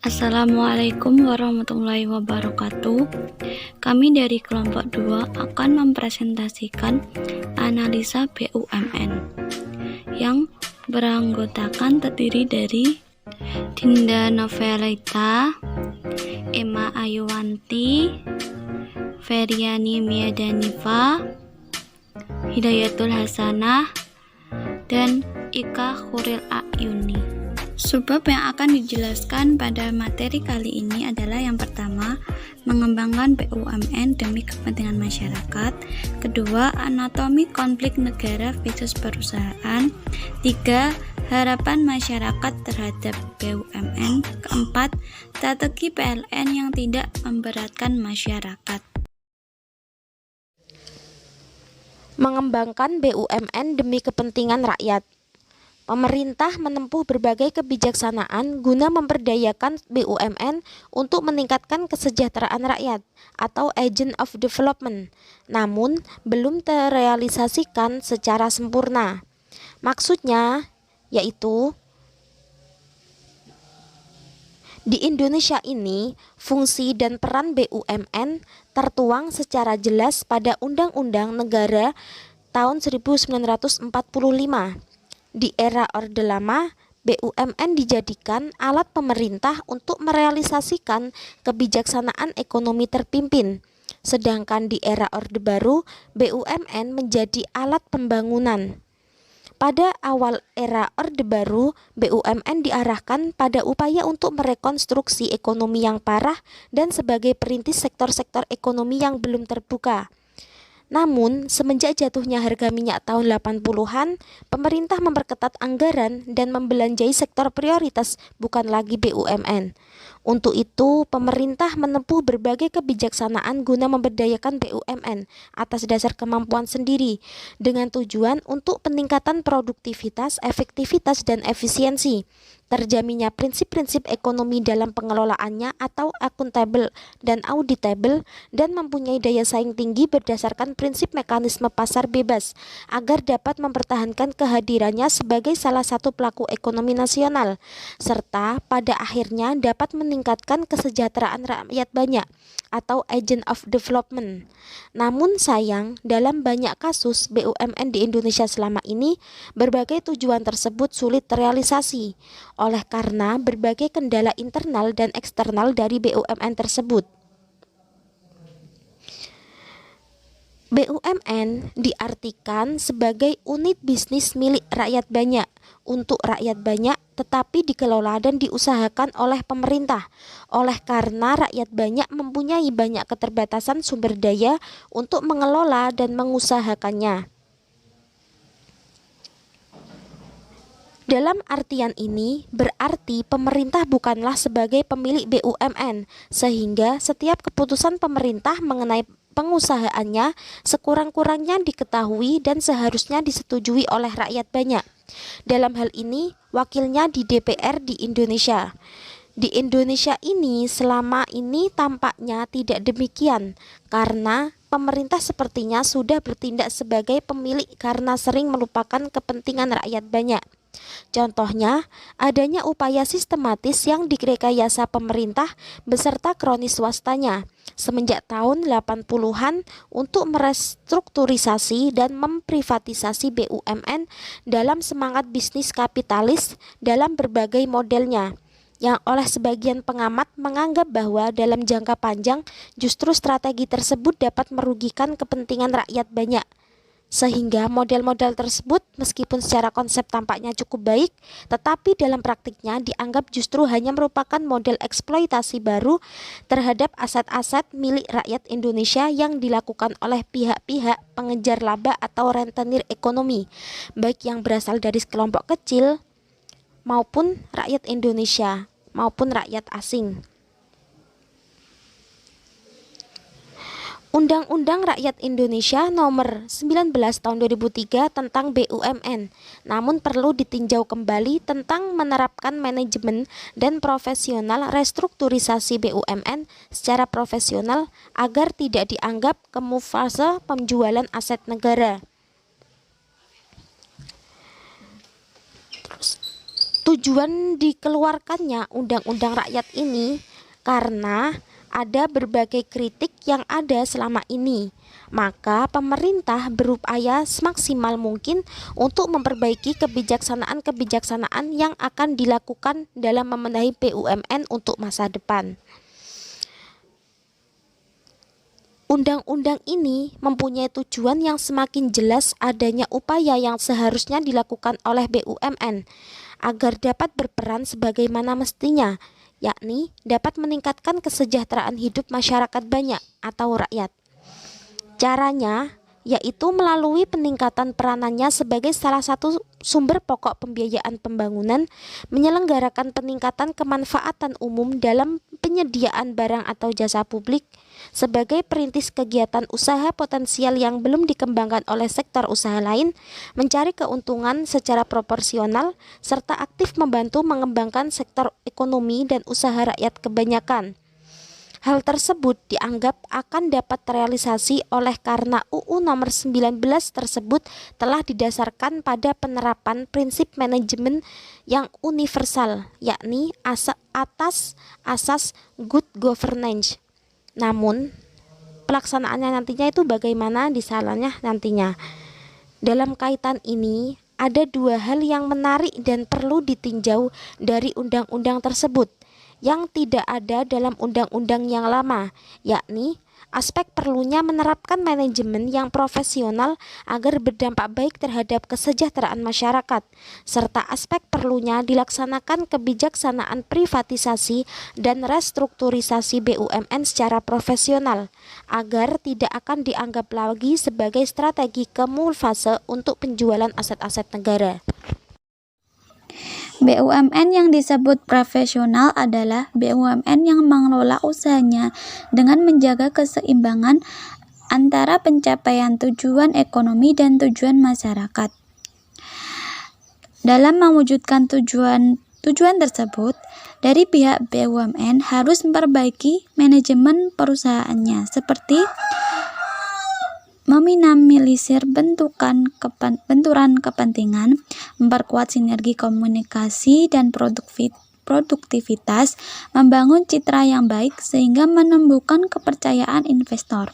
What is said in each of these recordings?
Assalamualaikum warahmatullahi wabarakatuh. Kami dari kelompok 2 akan mempresentasikan analisa BUMN yang beranggotakan terdiri dari Dinda Novelita, Emma Ayuwanti, Feryani Miadaniva, Hidayatul Hasanah, dan Ika Khuril Ayuni. Subbab yang akan dijelaskan pada materi kali ini adalah yang pertama, mengembangkan BUMN demi kepentingan masyarakat. Kedua, anatomi konflik negara versus perusahaan. Tiga, harapan masyarakat terhadap BUMN. Keempat, strategi PLN yang tidak memberatkan masyarakat. Mengembangkan BUMN demi kepentingan rakyat. Pemerintah menempuh berbagai kebijaksanaan guna memberdayakan BUMN untuk meningkatkan kesejahteraan rakyat atau agent of development, namun belum terrealisasikan secara sempurna. Maksudnya yaitu di Indonesia ini, fungsi dan peran BUMN tertuang secara jelas pada Undang-Undang Negara tahun 1945. Di era Orde Lama, BUMN dijadikan alat pemerintah untuk merealisasikan kebijaksanaan ekonomi terpimpin. Sedangkan di era Orde Baru, BUMN menjadi alat pembangunan. Pada awal era Orde Baru, BUMN diarahkan pada upaya untuk merekonstruksi ekonomi yang parah dan sebagai perintis sektor-sektor ekonomi yang belum terbuka. Namun, semenjak jatuhnya harga minyak tahun 80-an, pemerintah memperketat anggaran dan membelanjai sektor prioritas, bukan lagi BUMN. Untuk itu, pemerintah menempuh berbagai kebijaksanaan guna memberdayakan BUMN atas dasar kemampuan sendiri, dengan tujuan untuk peningkatan produktivitas, efektivitas, dan efisiensi. Terjaminnya prinsip-prinsip ekonomi dalam pengelolaannya atau akuntabel dan auditable, dan mempunyai daya saing tinggi berdasarkan prinsip mekanisme pasar bebas agar dapat mempertahankan kehadirannya sebagai salah satu pelaku ekonomi nasional, serta pada akhirnya dapat meningkatkan kesejahteraan rakyat banyak atau agent of development. Namun sayang, dalam banyak kasus BUMN di Indonesia selama ini, berbagai tujuan tersebut sulit terrealisasi oleh karena berbagai kendala internal dan eksternal dari BUMN tersebut. BUMN diartikan sebagai unit bisnis milik rakyat banyak, untuk rakyat banyak, tetapi dikelola dan diusahakan oleh pemerintah. Oleh karena rakyat banyak mempunyai banyak keterbatasan sumber daya untuk mengelola dan mengusahakannya. Dalam artian ini, berarti pemerintah bukanlah sebagai pemilik BUMN, sehingga setiap keputusan pemerintah mengenai pengusahaannya sekurang-kurangnya diketahui dan seharusnya disetujui oleh rakyat banyak. Dalam hal ini, wakilnya di DPR di Indonesia. Di Indonesia ini selama ini tampaknya tidak demikian, karena pemerintah sepertinya sudah bertindak sebagai pemilik karena sering melupakan kepentingan rakyat banyak. Contohnya, adanya upaya sistematis yang direkayasa pemerintah beserta kronis swastanya semenjak tahun 80-an untuk merestrukturisasi dan memprivatisasi BUMN dalam semangat bisnis kapitalis dalam berbagai modelnya, yang oleh sebagian pengamat menganggap bahwa dalam jangka panjang justru strategi tersebut dapat merugikan kepentingan rakyat banyak. Sehingga model-model tersebut meskipun secara konsep tampaknya cukup baik, tetapi dalam praktiknya dianggap justru hanya merupakan model eksploitasi baru terhadap aset-aset milik rakyat Indonesia yang dilakukan oleh pihak-pihak pengejar laba atau rentenir ekonomi, baik yang berasal dari kelompok kecil maupun rakyat Indonesia maupun rakyat asing. Undang-Undang Rakyat Indonesia Nomor 19 Tahun 2003 tentang BUMN, namun perlu ditinjau kembali tentang menerapkan manajemen dan profesional restrukturisasi BUMN secara profesional agar tidak dianggap kamuflase penjualan aset negara. Tujuan dikeluarkannya Undang-Undang Rakyat ini karena ada berbagai kritik yang ada selama ini. Maka pemerintah berupaya semaksimal mungkin untuk memperbaiki kebijaksanaan-kebijaksanaan yang akan dilakukan dalam membenahi BUMN untuk masa depan. Undang-undang ini mempunyai tujuan yang semakin jelas adanya upaya yang seharusnya dilakukan oleh BUMN agar dapat berperan sebagaimana mestinya, yakni dapat meningkatkan kesejahteraan hidup masyarakat banyak atau rakyat. Caranya yaitu melalui peningkatan peranannya sebagai salah satu sumber pokok pembiayaan pembangunan, menyelenggarakan peningkatan kemanfaatan umum dalam penyediaan barang atau jasa publik, sebagai perintis kegiatan usaha potensial yang belum dikembangkan oleh sektor usaha lain, mencari keuntungan secara proporsional, serta aktif membantu mengembangkan sektor ekonomi dan usaha rakyat kebanyakan. Hal tersebut dianggap akan dapat terrealisasi oleh karena UU nomor 19 tersebut telah didasarkan pada penerapan prinsip manajemen yang universal, yakni atas asas good governance. Namun, pelaksanaannya nantinya itu bagaimana disalahnya nantinya. Dalam kaitan ini, ada dua hal yang menarik dan perlu ditinjau dari undang-undang tersebut yang tidak ada dalam undang-undang yang lama, yakni aspek perlunya menerapkan manajemen yang profesional agar berdampak baik terhadap kesejahteraan masyarakat, serta aspek perlunya dilaksanakan kebijaksanaan privatisasi dan restrukturisasi BUMN secara profesional, agar tidak akan dianggap lagi sebagai strategi kamuflase untuk penjualan aset-aset negara. BUMN yang disebut profesional adalah BUMN yang mengelola usahanya dengan menjaga keseimbangan antara pencapaian tujuan ekonomi dan tujuan masyarakat. Dalam mewujudkan tujuan tersebut, dari pihak BUMN harus memperbaiki manajemen perusahaannya seperti meminimalisir benturan kepentingan, memperkuat sinergi komunikasi dan produktivitas, membangun citra yang baik sehingga menumbuhkan kepercayaan investor.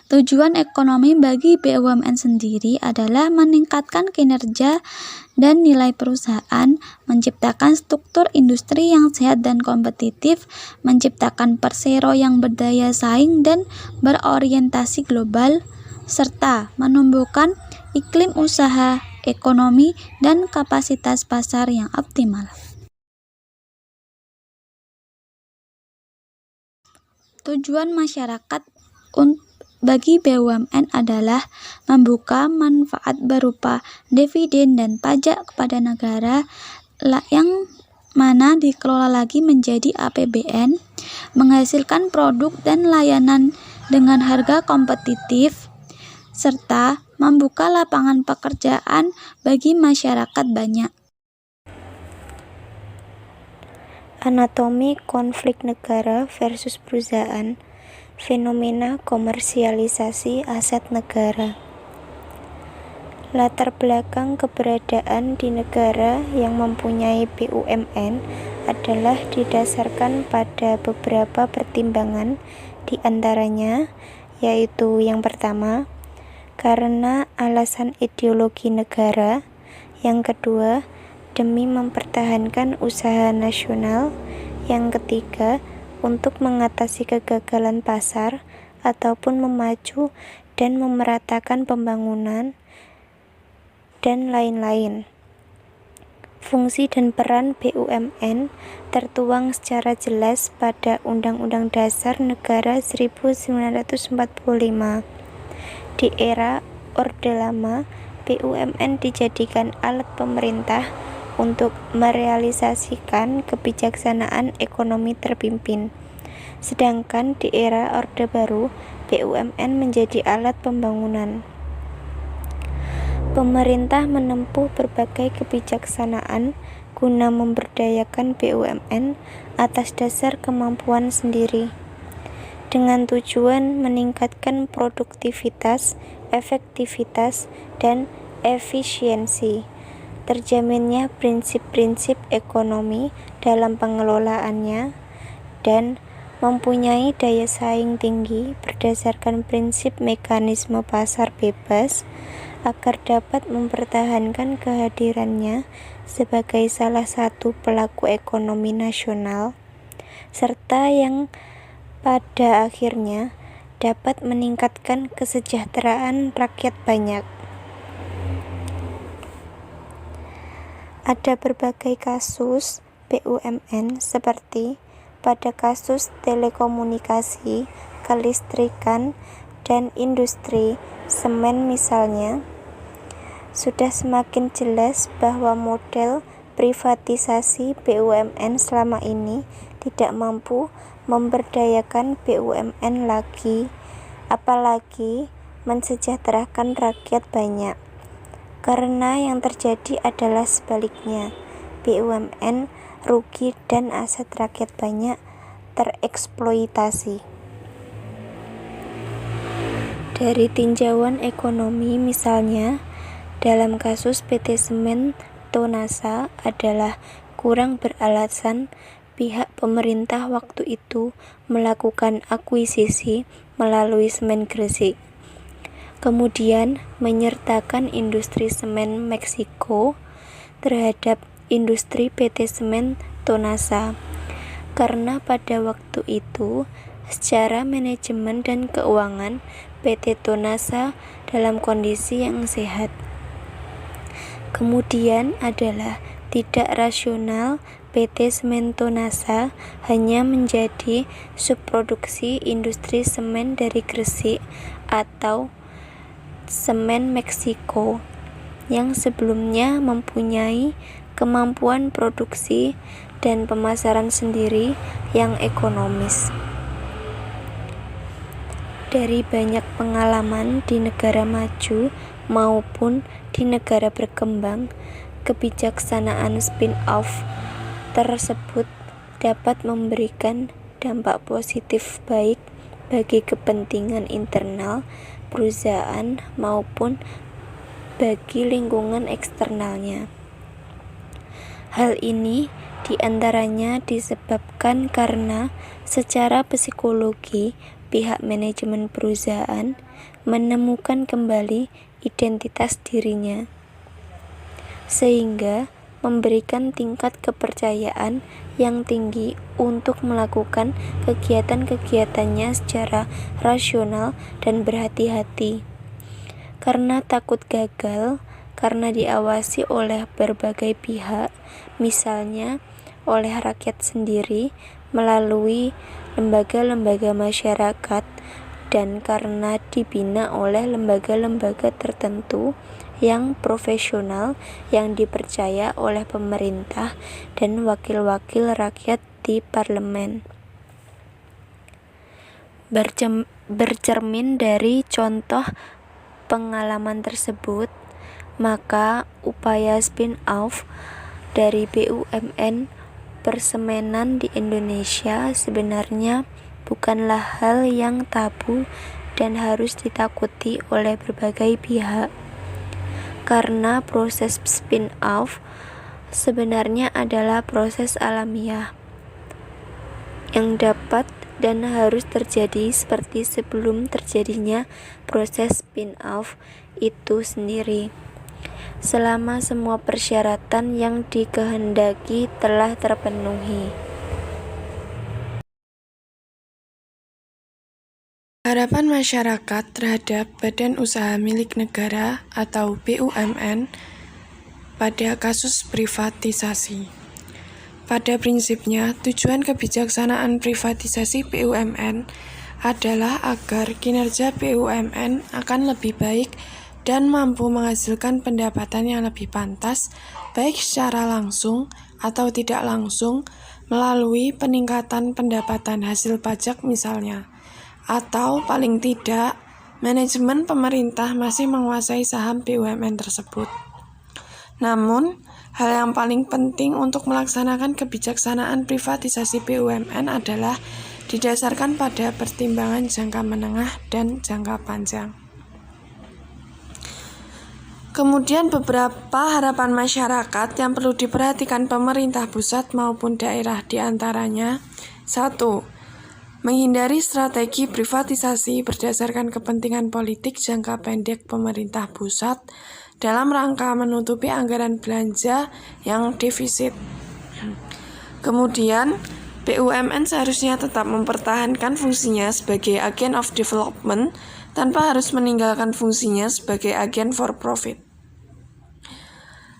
Tujuan ekonomi bagi BUMN sendiri adalah meningkatkan kinerja dan nilai perusahaan, menciptakan struktur industri yang sehat dan kompetitif, menciptakan persero yang berdaya saing dan berorientasi global, serta menumbuhkan iklim usaha, ekonomi, dan kapasitas pasar yang optimal. Tujuan masyarakat bagi BUMN adalah membuka manfaat berupa dividen dan pajak kepada negara yang mana dikelola lagi menjadi APBN, menghasilkan produk dan layanan dengan harga kompetitif, serta membuka lapangan pekerjaan bagi masyarakat banyak. Anatomi konflik negara versus perusahaan. Fenomena komersialisasi aset negara. Latar belakang keberadaan di negara yang mempunyai BUMN adalah didasarkan pada beberapa pertimbangan, di antaranya yaitu yang pertama, karena alasan ideologi negara, yang kedua, demi mempertahankan usaha nasional, yang ketiga, untuk mengatasi kegagalan pasar ataupun memacu dan memeratakan pembangunan, dan lain-lain. Fungsi dan peran BUMN tertuang secara jelas pada Undang-Undang Dasar Negara 1945. Di era Orde Lama, BUMN dijadikan alat pemerintah untuk merealisasikan kebijaksanaan ekonomi terpimpin. Sedangkan di era Orde Baru, BUMN menjadi alat pembangunan. Pemerintah menempuh berbagai kebijaksanaan guna memberdayakan BUMN atas dasar kemampuan sendiri, dengan tujuan meningkatkan produktivitas, efektivitas, dan efisiensi. terjaminnya prinsip-prinsip ekonomi dalam pengelolaannya, dan mempunyai daya saing tinggi berdasarkan prinsip mekanisme pasar bebas agar dapat mempertahankan kehadirannya sebagai salah satu pelaku ekonomi nasional, serta yang pada akhirnya dapat meningkatkan kesejahteraan rakyat banyak. Ada berbagai kasus BUMN seperti pada kasus telekomunikasi, kelistrikan, dan industri semen misalnya. Sudah semakin jelas bahwa model privatisasi BUMN selama ini tidak mampu memberdayakan BUMN lagi, apalagi mensejahterakan rakyat banyak. Karena yang terjadi adalah sebaliknya, BUMN rugi dan aset rakyat banyak tereksploitasi. Dari tinjauan ekonomi misalnya, dalam kasus PT Semen Tonasa adalah kurang beralasan pihak pemerintah waktu itu melakukan akuisisi melalui Semen Gresik, kemudian menyertakan industri semen Meksiko terhadap industri PT Semen Tonasa, karena pada waktu itu secara manajemen dan keuangan PT Tonasa dalam kondisi yang sehat. Kemudian adalah tidak rasional PT Semen Tonasa hanya menjadi subproduksi industri semen dari Gresik atau Semen Meksiko yang sebelumnya mempunyai kemampuan produksi dan pemasaran sendiri yang ekonomis. Dari banyak pengalaman di negara maju maupun di negara berkembang, kebijaksanaan spin-off tersebut dapat memberikan dampak positif baik bagi kepentingan internal perusahaan maupun bagi lingkungan eksternalnya. Hal ini diantaranya disebabkan karena secara psikologi pihak manajemen perusahaan menemukan kembali identitas dirinya, sehingga memberikan tingkat kepercayaan yang tinggi untuk melakukan kegiatan-kegiatannya secara rasional dan berhati-hati. Karena takut gagal, karena diawasi oleh berbagai pihak, misalnya oleh rakyat sendiri melalui lembaga-lembaga masyarakat, dan karena dibina oleh lembaga-lembaga tertentu yang profesional yang dipercaya oleh pemerintah dan wakil-wakil rakyat di parlemen. Bercermin dari contoh pengalaman tersebut, maka upaya spin-off dari BUMN persemenan di Indonesia sebenarnya bukanlah hal yang tabu dan harus ditakuti oleh berbagai pihak. Karena proses spin-off sebenarnya adalah proses alamiah yang dapat dan harus terjadi seperti sebelum terjadinya proses spin-off itu sendiri, selama semua persyaratan yang dikehendaki telah terpenuhi. Harapan masyarakat terhadap badan usaha milik negara atau BUMN pada kasus privatisasi. Pada prinsipnya, tujuan kebijaksanaan privatisasi BUMN adalah agar kinerja BUMN akan lebih baik dan mampu menghasilkan pendapatan yang lebih pantas, baik secara langsung atau tidak langsung melalui peningkatan pendapatan hasil pajak misalnya. Atau paling tidak, manajemen pemerintah masih menguasai saham BUMN tersebut. Namun, hal yang paling penting untuk melaksanakan kebijaksanaan privatisasi BUMN adalah didasarkan pada pertimbangan jangka menengah dan jangka panjang. Kemudian beberapa harapan masyarakat yang perlu diperhatikan pemerintah pusat maupun daerah diantaranya: 1. Menghindari strategi privatisasi berdasarkan kepentingan politik jangka pendek pemerintah pusat dalam rangka menutupi anggaran belanja yang defisit. Kemudian, BUMN seharusnya tetap mempertahankan fungsinya sebagai agen of development tanpa harus meninggalkan fungsinya sebagai agen for profit.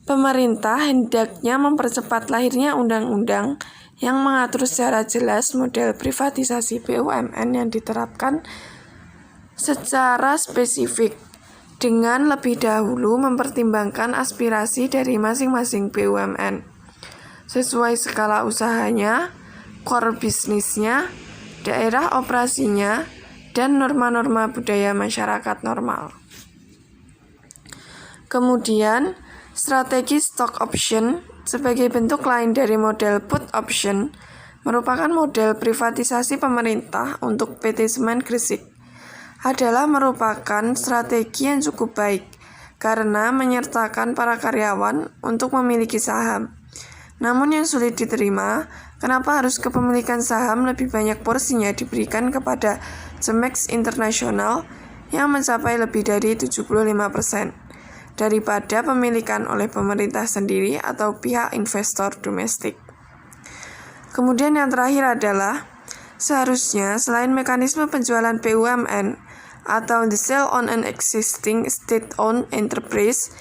Pemerintah hendaknya mempercepat lahirnya undang-undang yang mengatur secara jelas model privatisasi BUMN yang diterapkan secara spesifik, dengan lebih dahulu mempertimbangkan aspirasi dari masing-masing BUMN sesuai skala usahanya, core bisnisnya, daerah operasinya, dan norma-norma budaya masyarakat normal. Kemudian, strategi stock option sebagai bentuk lain dari model put option merupakan model privatisasi pemerintah untuk PT Semen Gresik, adalah merupakan strategi yang cukup baik karena menyertakan para karyawan untuk memiliki saham. Namun yang sulit diterima, kenapa harus kepemilikan saham lebih banyak porsinya diberikan kepada Cemex Internasional yang mencapai lebih dari 75% daripada pemilikan oleh pemerintah sendiri atau pihak investor domestik. Kemudian yang terakhir adalah, seharusnya selain mekanisme penjualan BUMN atau the sale on an existing state-owned enterprise,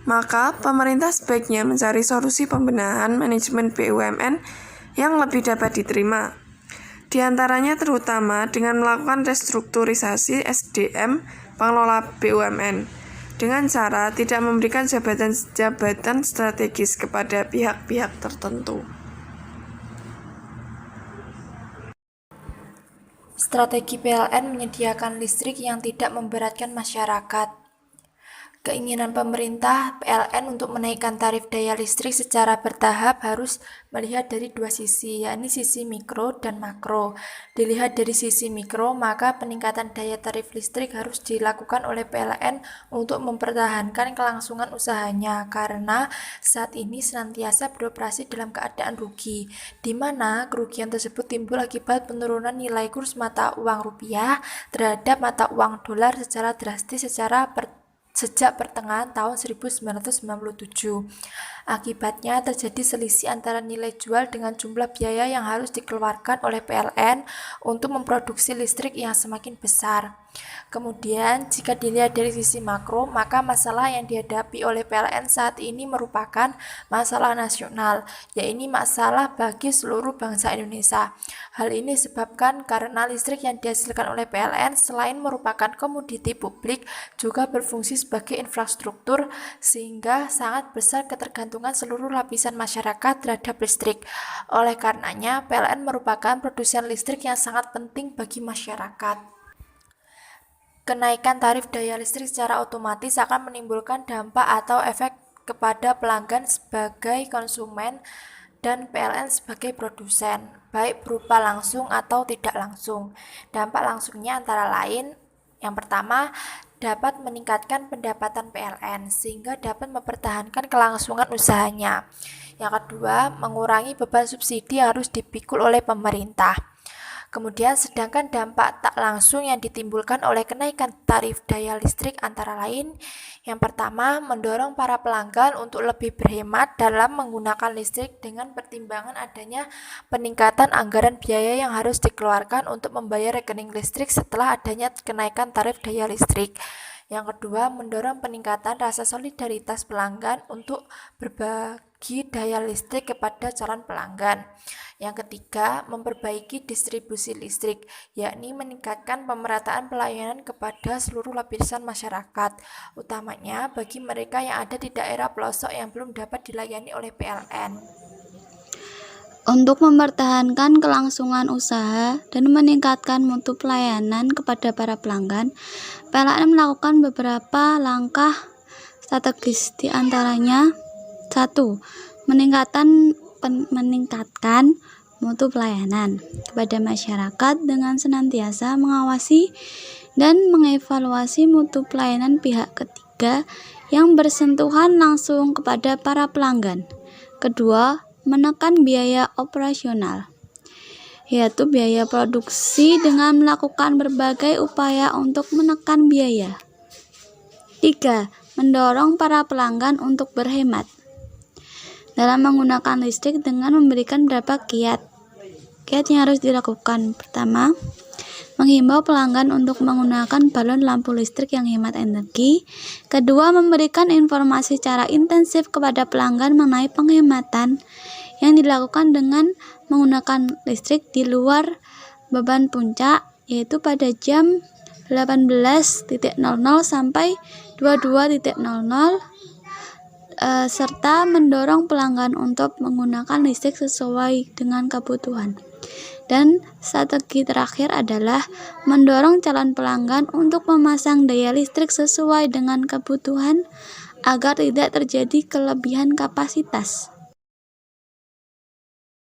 maka pemerintah sebaiknya mencari solusi pembenahan manajemen BUMN yang lebih dapat diterima. Di antaranya terutama dengan melakukan restrukturisasi SDM pengelola BUMN dengan cara tidak memberikan jabatan strategis kepada pihak-pihak tertentu. Strategi PLN menyediakan listrik yang tidak memberatkan masyarakat. Keinginan pemerintah PLN untuk menaikkan tarif daya listrik secara bertahap harus melihat dari dua sisi, yakni sisi mikro dan makro. Dilihat dari sisi mikro, maka peningkatan daya tarif listrik harus dilakukan oleh PLN untuk mempertahankan kelangsungan usahanya, karena saat ini senantiasa beroperasi dalam keadaan rugi, di mana kerugian tersebut timbul akibat penurunan nilai kurs mata uang rupiah terhadap mata uang dolar secara drastis sejak pertengahan tahun 1997. Akibatnya terjadi selisih antara nilai jual dengan jumlah biaya yang harus dikeluarkan oleh PLN untuk memproduksi listrik yang semakin besar. Kemudian, jika dilihat dari sisi makro, maka masalah yang dihadapi oleh PLN saat ini merupakan masalah nasional, yaitu masalah bagi seluruh bangsa Indonesia. Hal ini disebabkan karena listrik yang dihasilkan oleh PLN selain merupakan komoditi publik, juga berfungsi sebagai infrastruktur, sehingga sangat besar ketergantungan seluruh lapisan masyarakat terhadap listrik. Oleh karenanya, PLN merupakan produsen listrik yang sangat penting bagi masyarakat. Kenaikan tarif daya listrik secara otomatis akan menimbulkan dampak atau efek kepada pelanggan sebagai konsumen dan PLN sebagai produsen, baik berupa langsung atau tidak langsung. Dampak langsungnya antara lain, yang pertama, dapat meningkatkan pendapatan PLN sehingga dapat mempertahankan kelangsungan usahanya. Yang kedua, mengurangi beban subsidi yang harus dipikul oleh pemerintah. Kemudian, sedangkan dampak tak langsung yang ditimbulkan oleh kenaikan tarif daya listrik antara lain, yang pertama, mendorong para pelanggan untuk lebih berhemat dalam menggunakan listrik dengan pertimbangan adanya peningkatan anggaran biaya yang harus dikeluarkan untuk membayar rekening listrik setelah adanya kenaikan tarif daya listrik. Yang kedua, mendorong peningkatan rasa solidaritas pelanggan untuk berbagi daya listrik kepada calon pelanggan. Yang ketiga, memperbaiki distribusi listrik, yakni meningkatkan pemerataan pelayanan kepada seluruh lapisan masyarakat, utamanya bagi mereka yang ada di daerah pelosok yang belum dapat dilayani oleh PLN. Untuk mempertahankan kelangsungan usaha dan meningkatkan mutu pelayanan kepada para pelanggan, PLN melakukan beberapa langkah strategis, di antaranya 1. Meningkatkan mutu pelayanan kepada masyarakat dengan senantiasa mengawasi dan mengevaluasi mutu pelayanan pihak ketiga yang bersentuhan langsung kepada para pelanggan. Kedua, menekan biaya operasional, yaitu biaya produksi dengan melakukan berbagai upaya untuk menekan biaya. 3. Mendorong para pelanggan untuk berhemat dalam menggunakan listrik dengan memberikan beberapa kiat yang harus dilakukan. Pertama, menghimbau pelanggan untuk menggunakan balon lampu listrik yang hemat energi. Kedua, memberikan informasi secara intensif kepada pelanggan mengenai penghematan yang dilakukan dengan menggunakan listrik di luar beban puncak, yaitu pada jam 18.00 sampai 22.00, serta mendorong pelanggan untuk menggunakan listrik sesuai dengan kebutuhan. Dan strategi terakhir adalah mendorong calon pelanggan untuk memasang daya listrik sesuai dengan kebutuhan agar tidak terjadi kelebihan kapasitas.